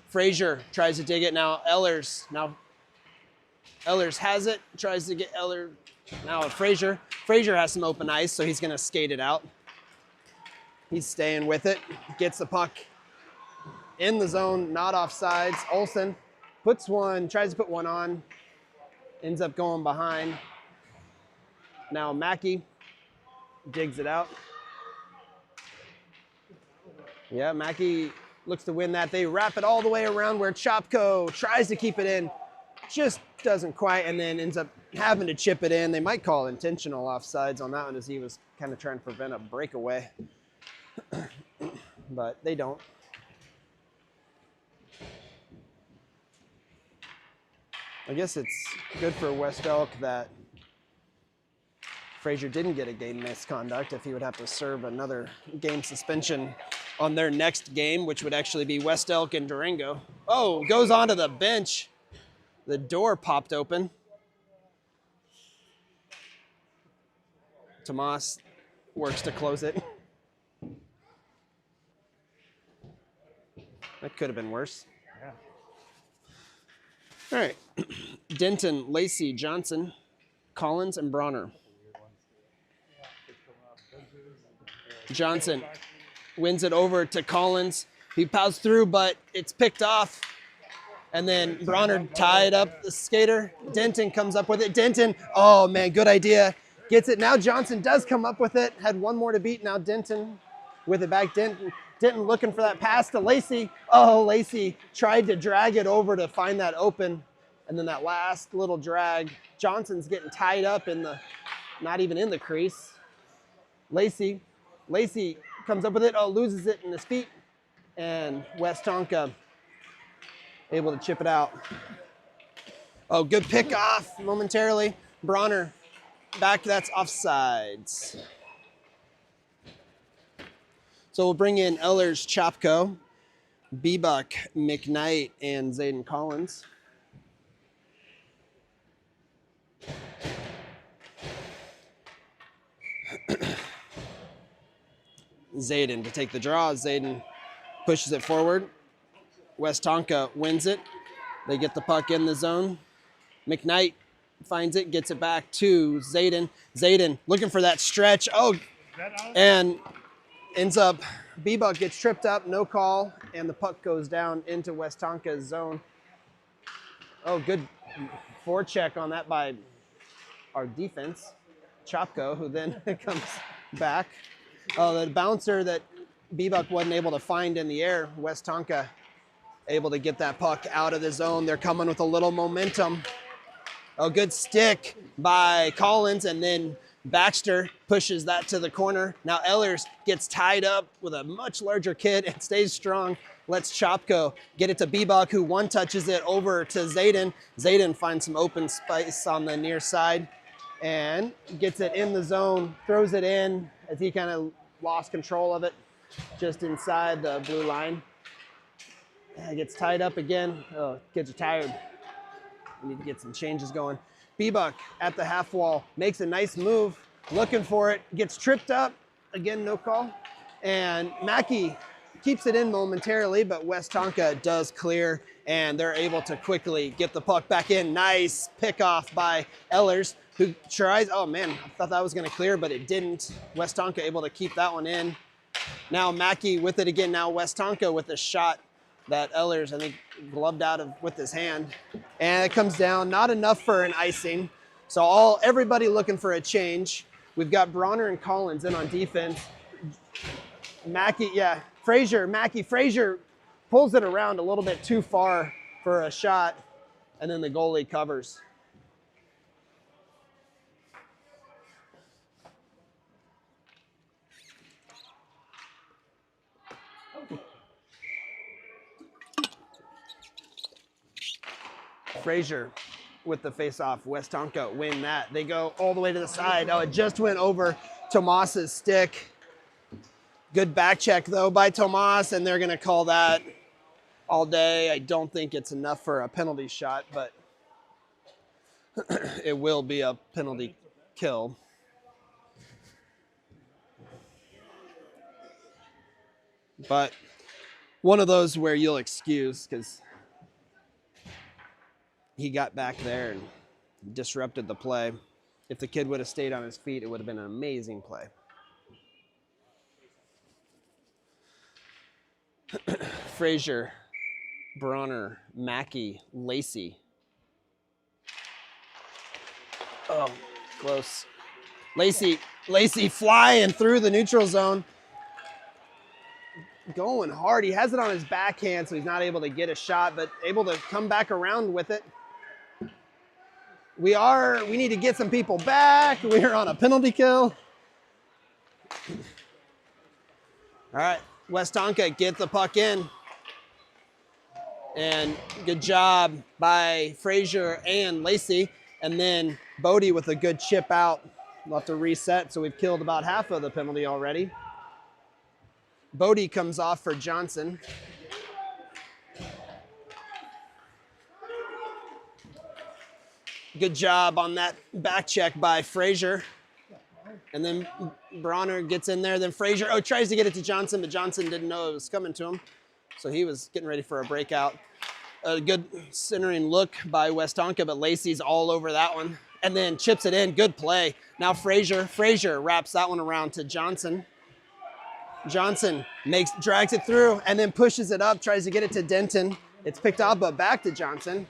Frazier tries to dig it now. Ehlers has it, tries to get Ehlers. Now Frazier. Frazier has some open ice, so he's gonna skate it out. He's staying with it. Gets the puck in the zone, not offsides. Olsen tries to put one on, ends up going behind. Now Mackey digs it out. Yeah, Mackey looks to win that. They wrap it all the way around where Chopko tries to keep it in, just doesn't quite, and then ends up having to chip it in. They might call intentional offsides on that one as he was kind of trying to prevent a breakaway, but they don't. I guess it's good for West Elk that Frazier didn't get a game misconduct if he would have to serve another game suspension on their next game, which would actually be West Elk and Durango. Oh, goes onto the bench. The door popped open. Tomas works to close it. That could have been worse. Yeah. All right. Denton, Lacey, Johnson, Collins, and Bronner. Johnson wins it over to Collins. He pows through, but it's picked off. And then Bronner tied up the skater. Denton comes up with it. Denton, oh man, good idea. Gets it. Now Johnson does come up with it. Had one more to beat. Now Denton with it back. Denton looking for that pass to Lacey. Oh, Lacey tried to drag it over to find that open. And then that last little drag. Johnson's getting tied up in the, not even in the crease. Lacey comes up with it. Oh, loses it in his feet. And Westonka able to chip it out. Oh, good pick off momentarily. Bronner back, that's offsides. So we'll bring in Ehlers, Chopko, Bebuk, McKnight, and Zayden Collins. Zayden to take the draw. Zayden pushes it forward. Westonka wins it. They get the puck in the zone. McKnight finds it, gets it back to Zayden. Zayden looking for that stretch. Oh, and ends up, Bebuk gets tripped up, no call, and the puck goes down into Westonka's zone. Oh, good forecheck on that by our defense, Chopko, who then comes back. Oh, the bouncer that Bebuk wasn't able to find in the air, Westonka able to get that puck out of the zone. They're coming with a little momentum. Oh, good stick by Collins, and then Baxter pushes that to the corner. Now Ehlers gets tied up with a much larger kid and stays strong. Lets Chopko get it to Bebuk, who one touches it over to Zayden. Zayden finds some open space on the near side and gets it in the zone, throws it in as he kind of lost control of it just inside the blue line. It gets tied up again. Oh, kids are tired. We need to get some changes going. Bebuk at the half wall makes a nice move, looking for it, gets tripped up. Again, no call. And Mackey keeps it in momentarily, but Westonka does clear, and they're able to quickly get the puck back in. Nice pickoff by Ehlers, who tries, oh man, I thought that was gonna clear, but it didn't. Westonka able to keep that one in. Now Mackey with it again. Now Westonka with a shot that Ehlers, I think, gloved out of with his hand. And it comes down, not enough for an icing. So everybody looking for a change. We've got Bronner and Collins in on defense. Mackey, yeah, Frazier pulls it around a little bit too far for a shot, and then the goalie covers. Frazier with the face-off. Westonka win that. They go all the way to the side. Oh, it just went over Tomas's stick. Good back check, though, by Tomas, and they're going to call that all day. I don't think it's enough for a penalty shot, but it will be a penalty kill. But one of those where you'll excuse because he got back there and disrupted the play. If the kid would have stayed on his feet, it would have been an amazing play. Frazier, Bronner, Mackey, Lacey. Oh, close. Lacey flying through the neutral zone. Going hard. He has it on his backhand, so he's not able to get a shot, but able to come back around with it. We need to get some people back. We're on a penalty kill. All right, Westonka, get the puck in. And good job by Frazier and Lacey. And then Bodie with a good chip out. We'll have to reset, so we've killed about half of the penalty already. Bodie comes off for Johnson. Good job on that back check by Frazier. And then Bronner gets in there. Then Frazier tries to get it to Johnson, but Johnson didn't know it was coming to him. So he was getting ready for a breakout. A good centering look by Westonka, but Lacey's all over that one. And then chips it in. Good play. Now Frazier wraps that one around to Johnson. Johnson drags it through and then pushes it up, tries to get it to Denton. It's picked up, but back to Johnson.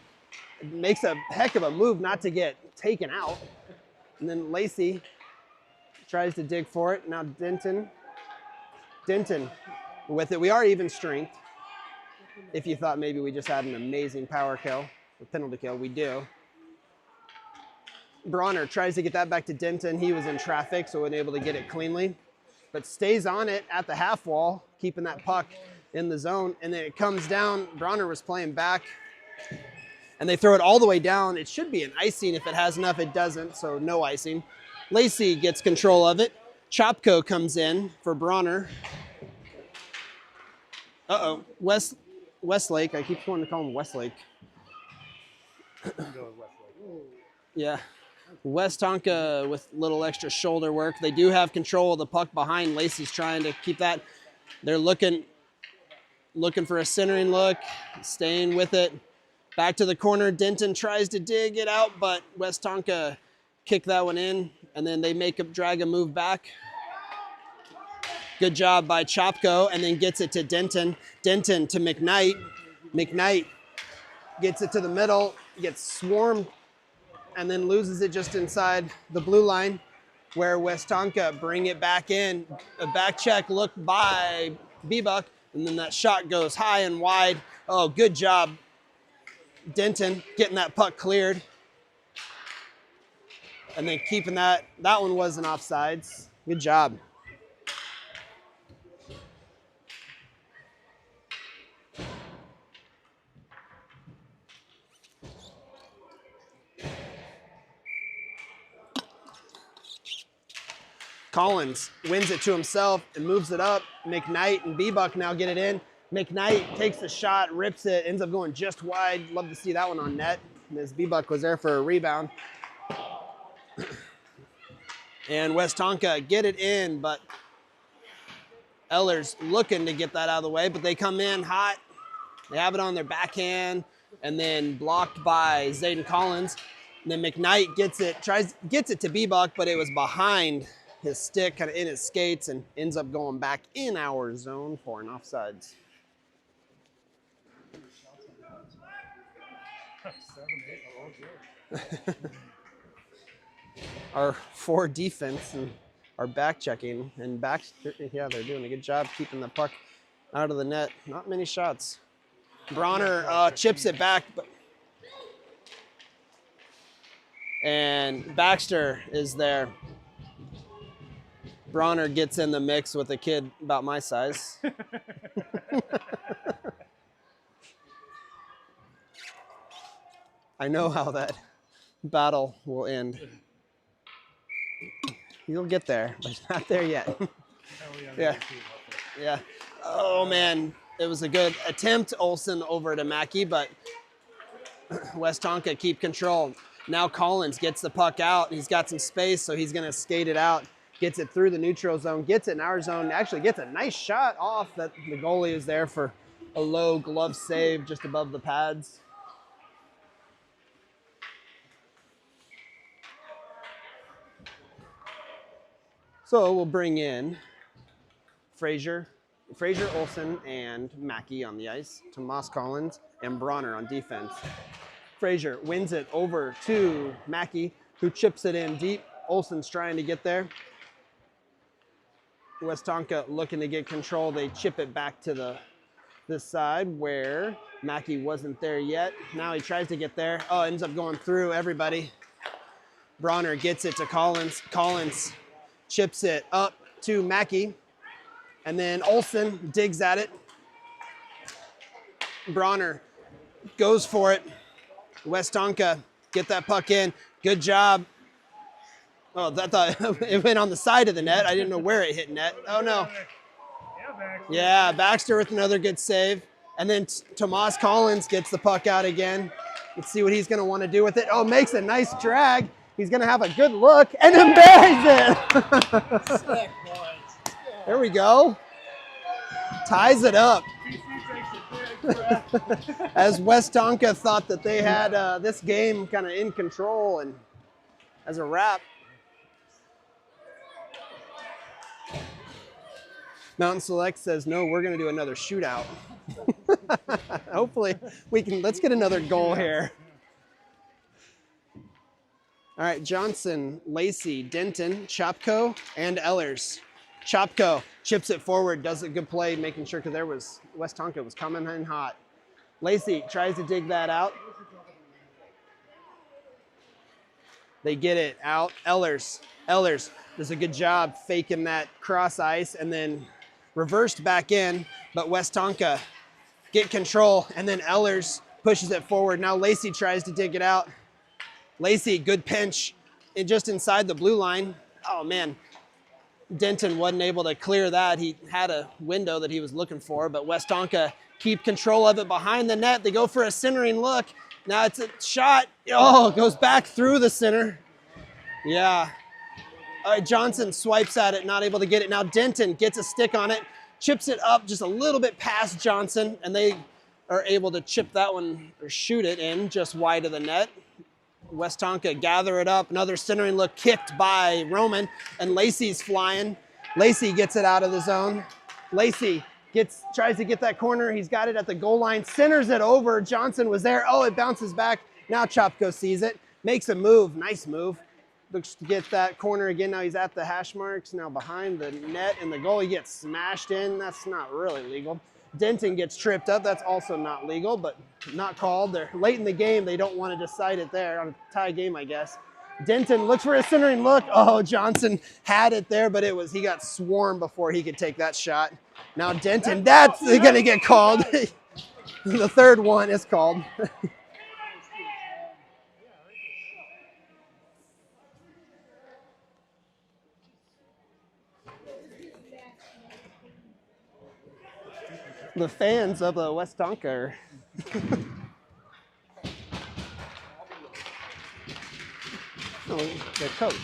It makes a heck of a move not to get taken out. And then Lacey tries to dig for it. Now Denton with it. We are even strength. If you thought maybe we just had an amazing power kill, or penalty kill, we do. Bronner tries to get that back to Denton. He was in traffic, so wasn't able to get it cleanly, but stays on it at the half wall, keeping that puck in the zone. And then it comes down. Bronner was playing back, and they throw it all the way down. It should be an icing. If it has enough, it doesn't, so no icing. Lacey gets control of it. Chopko comes in for Bronner. Westlake. I keep wanting to call him Westlake. Yeah. Westonka with little extra shoulder work. They do have control of the puck behind. Lacey's trying to keep that. They're looking for a centering look, staying with it. Back to the corner. Denton tries to dig it out, but Westonka kicked that one in, and then they drag a move back. Good job by Chopko, and then gets it to Denton. Denton to McKnight. McKnight gets it to the middle, gets swarmed, and then loses it just inside the blue line, where Westonka bring it back in. A back check look by Bbuck, and then that shot goes high and wide. Oh, good job, Denton, getting that puck cleared. And then keeping that. That one wasn't offsides. Good job. Collins wins it to himself and moves it up. McKnight and Bbuck now get it in. McKnight takes the shot, rips it, ends up going just wide. Love to see that one on net. As Bbuck was there for a rebound. And Westonka get it in, but Eller's looking to get that out of the way, but they come in hot. They have it on their backhand and then blocked by Zayden Collins. And then McKnight gets it to Bbuck, but it was behind his stick, kind of in his skates, and ends up going back in our zone for an offsides. 7-8, Our 4 defense and our back checking and they're doing a good job keeping the puck out of the net. Not many shots. Bronner chips it back, and Baxter is there. Bronner gets in the mix with a kid about my size. I know how that battle will end. You'll get there, but it's not there yet. Yeah. Yeah. Oh, man. It was a good attempt, Olsen over to Mackey, but Westonka keep control. Now Collins gets the puck out. He's got some space, so he's going to skate it out. Gets it through the neutral zone, gets it in our zone, actually gets a nice shot off that the goalie is there for a low glove save just above the pads. So we'll bring in Fraser, Olsen, and Mackey on the ice. Tomas Collins and Bronner on defense. Fraser wins it over to Mackey, who chips it in deep. Olsen's trying to get there. Westonka looking to get control. They chip it back to this side where Mackey wasn't there yet. Now he tries to get there. Oh, ends up going through everybody. Bronner gets it to Collins. Collins chips it up to Mackey. And then Olsen digs at it. Bronner goes for it. Westonka, get that puck in. Good job. Oh, that thought it went on the side of the net. I didn't know where it hit net. Oh, no. Yeah, Baxter with another good save. And then Tomas Collins gets the puck out again. Let's see what he's going to want to do with it. Oh, makes a nice drag. He's going to have a good look and then buries it. There we go. Ties it up. As Westonka thought that they had this game kind of in control and as a wrap. Mountain Select says, no, we're going to do another shootout. Hopefully we can, let's get another goal here. All right, Johnson, Lacey, Denton, Chopko, and Ellers. Chopko chips it forward, does a good play, making sure, because there was, Westonka was coming in hot. Lacey tries to dig that out. They get it out. Ellers does a good job faking that cross ice and then reversed back in, but Westonka get control, and then Ellers pushes it forward. Now Lacey tries to dig it out. Lacey, good pinch, just inside the blue line. Oh, man. Denton wasn't able to clear that. He had a window that he was looking for, but Westonka keep control of it behind the net. They go for a centering look. Now it's a shot. Oh, it goes back through the center. Yeah. All right, Johnson swipes at it, not able to get it. Now Denton gets a stick on it, chips it up just a little bit past Johnson, and they are able to chip that one or shoot it in just wide of the net. Westonka gather it up. Another centering look kicked by Roman, and Lacey's flying. Lacey gets it out of the zone. Lacey tries to get that corner. He's got it at the goal line, centers it over. Johnson was there. Oh, it bounces back. Now Chopko sees it, makes a move. Nice move. Looks to get that corner again. Now he's at the hash marks. Now behind the net and the goal, he gets smashed in. That's not really legal. Denton gets tripped up. That's also not legal, but not called. They're late in the game. They don't want to decide it there on a tie game, I guess. Denton looks for a centering look. Oh, Johnson had it there, but he got swarmed before he could take that shot. Now Denton, that's going to get called. The third one is called. The fans of the Westonka are oh, their coach.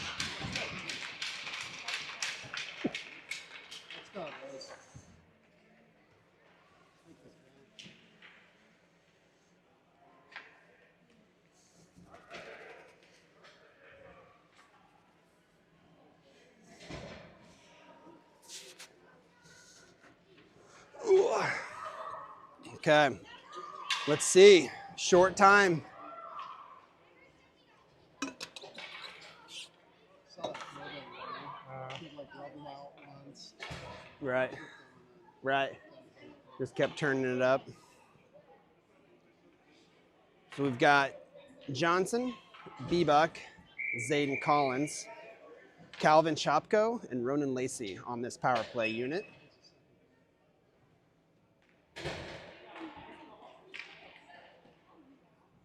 Ooh. Okay, let's see. Short time. Right. Just kept turning it up. So we've got Johnson, Bebuk, Zayden Collins, Calvin Chopko, and Ronan Lacey on this power play unit.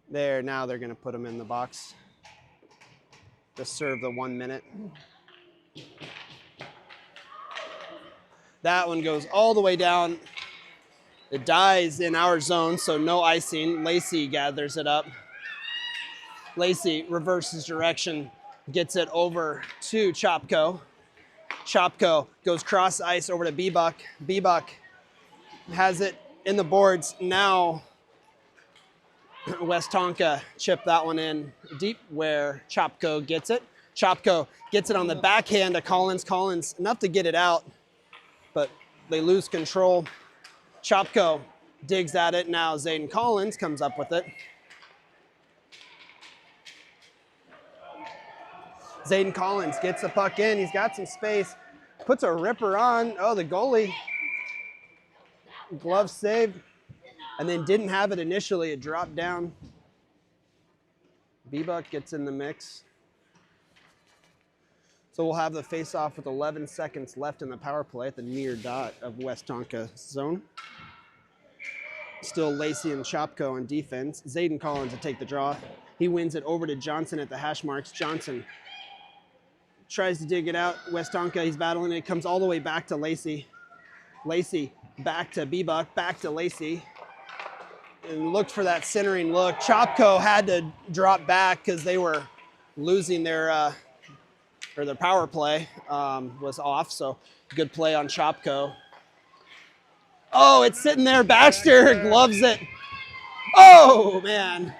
There, now they're going to put them in the box. Just serve the 1 minute. That one goes all the way down. It dies in our zone, so no icing. Lacey gathers it up. Lacey reverses direction, gets it over to Chopko. Chopko goes cross ice over to Bebuk. Bebuk has it in the boards. Now Westonka chipped that one in deep where Chopko gets it. Chopko gets it on the backhand to Collins. Collins, enough to get it out, but they lose control. Chopko digs at it. Now Zayden Collins comes up with it. Zayden Collins gets the puck in. He's got some space. Puts a ripper on. Oh, the goalie. Glove saved. And then didn't have it initially. It dropped down. Bebuk gets in the mix. So we'll have the face-off with 11 seconds left in the power play at the near dot of Westonka zone. Still Lacey and Chopko on defense. Zayden Collins to take the draw. He wins it over to Johnson at the hash marks. Johnson tries to dig it out. Westonka, he's battling it. Comes all the way back to Lacey. Lacey back to Bebuk, back to Lacey. And looked for that centering look. Chopko had to drop back because they were losing their power play was off. So good play on Chopko. Oh, it's sitting there. Baxter gloves it. Oh, man.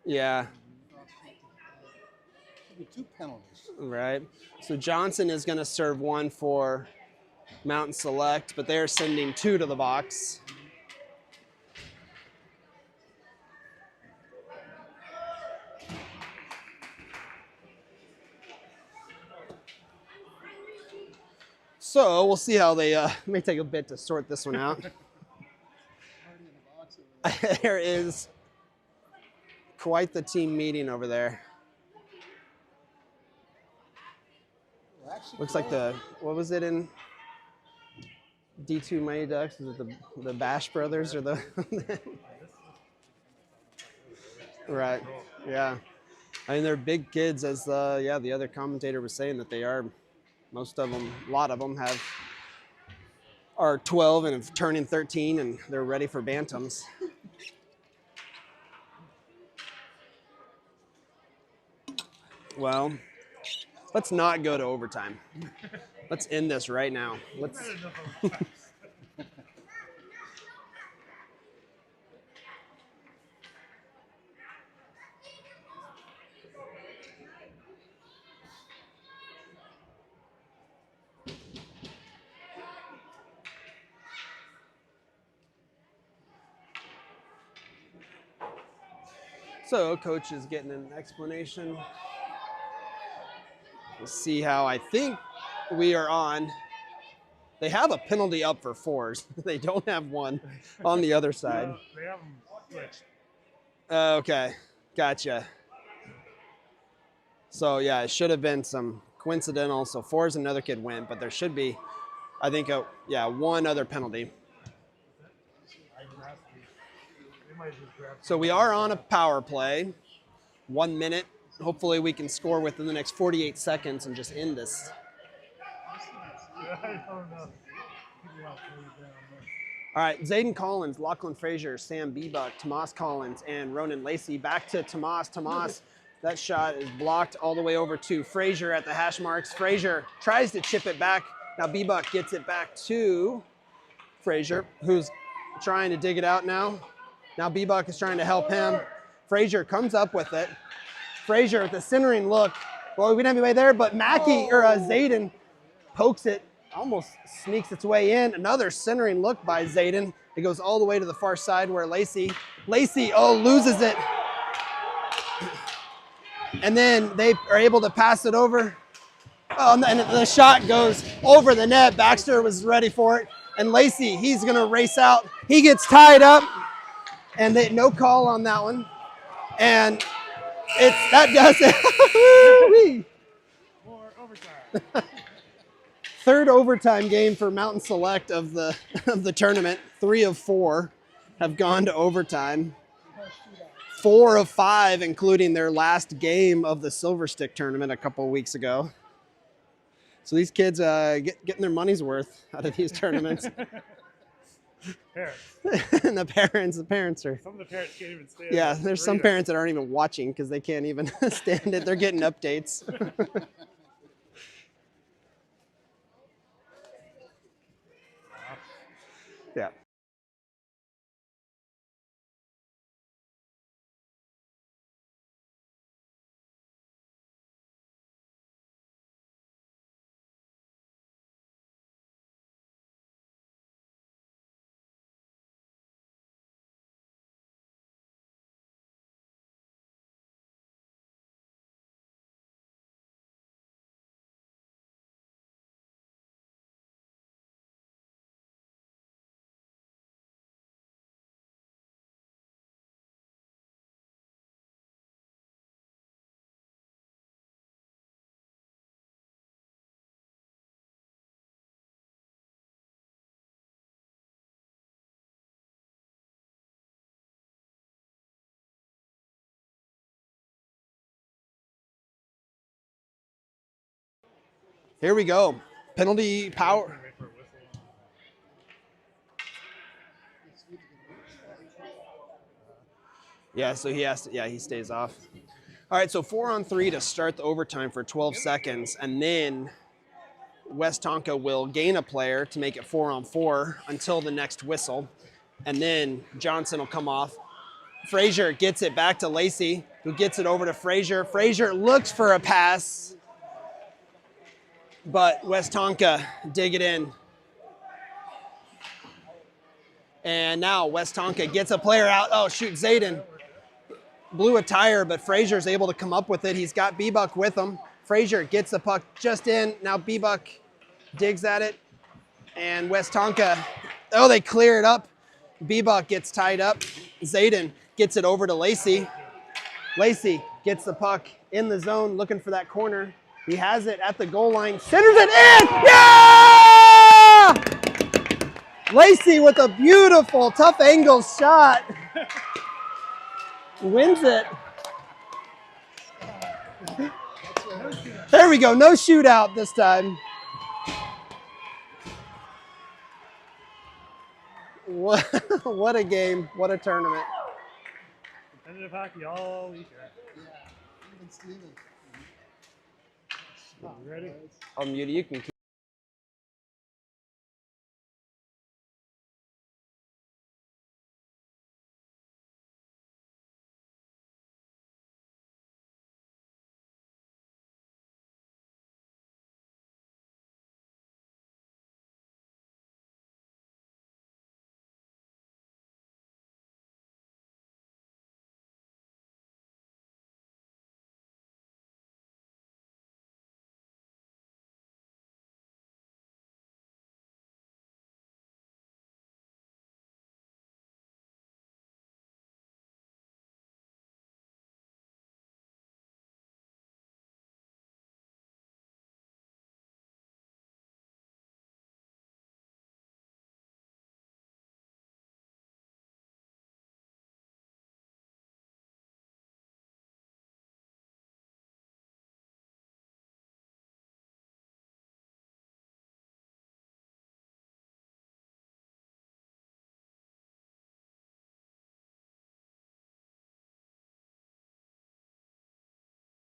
Yeah. Two penalties. Right. So Johnson is going to serve one for Mountain Select, but they're sending 2 to the box. So we'll see how they may take a bit to sort this one out. There is quite the team meeting over there. Looks like what was it in D2 Mighty Ducks? Is it the Bash Brothers or the? Right. Yeah. I mean, they're big kids, as the other commentator was saying that they are. Most of them, a lot of them are 12 and turning 13, and they're ready for bantams. Well, let's not go to overtime. Let's end this right now. Let's. So coach is getting an explanation. We'll see how I think we are on. They have a penalty up for 4s. They don't have one on the other side. They have them switched. Okay, gotcha. So yeah, it should have been some coincidental. So 4s, another kid went, but there should be, I think, one other penalty. So we are on a power play. 1 minute. Hopefully we can score within the next 48 seconds and just end this. I don't know. All right, Zayden Collins, Lachlan Frazier, Sam Bebuk, Tomas Collins, and Ronan Lacey. Back to Tomas. Tomas, that shot is blocked all the way over to Frazier at the hash marks. Frazier tries to chip it back. Now Bebuk gets it back to Frazier, who's trying to dig it out now. Now Bebuk is trying to help him. Frazier comes up with it. Frazier with the centering look. Well, we didn't have anybody there, but Zayden pokes it, almost sneaks its way in. Another centering look by Zayden. It goes all the way to the far side where Lacey, loses it. And then they are able to pass it over. Oh, and the shot goes over the net. Baxter was ready for it. And Lacey, he's going to race out. He gets tied up. And no call on that one. And that does it. More overtime. Third overtime game for Mountain Select of the tournament. 3 of 4 have gone to overtime. 4 of 5, including their last game of the Silver Stick tournament a couple of weeks ago. So these kids getting their money's worth out of these tournaments. Parents. And the parents are. Some of the parents can't even stand. Yeah, there's some parents that aren't even watching because they can't even stand it. They're getting updates. Yeah. Here we go. Penalty power. Yeah, so he has to, he stays off. All right, so 4-on-3 to start the overtime for 12 seconds, and then Westonka will gain a player to make it 4-on-4 until the next whistle, and then Johnson will come off. Frazier gets it back to Lacey, who gets it over to Frazier. Frazier looks for a pass, but Westonka dig it in. And now Westonka gets a player out. Oh, shoot, Zayden blew a tire, but Frazier's able to come up with it. He's got B-Buck with him. Frazier gets the puck just in. Now B-Buck digs at it. And Westonka, oh, they clear it up. B-Buck gets tied up. Zayden gets it over to Lacey. Lacey gets the puck in the zone, looking for that corner. He has it at the goal line. Centers it in! Yeah! Lacey with a beautiful, tough angle shot. Wins it. There we go. No shootout this time. What a game. What a tournament. Competitive hockey all weekend. Yeah, even Steven. You ready? I'll mute you. You can keep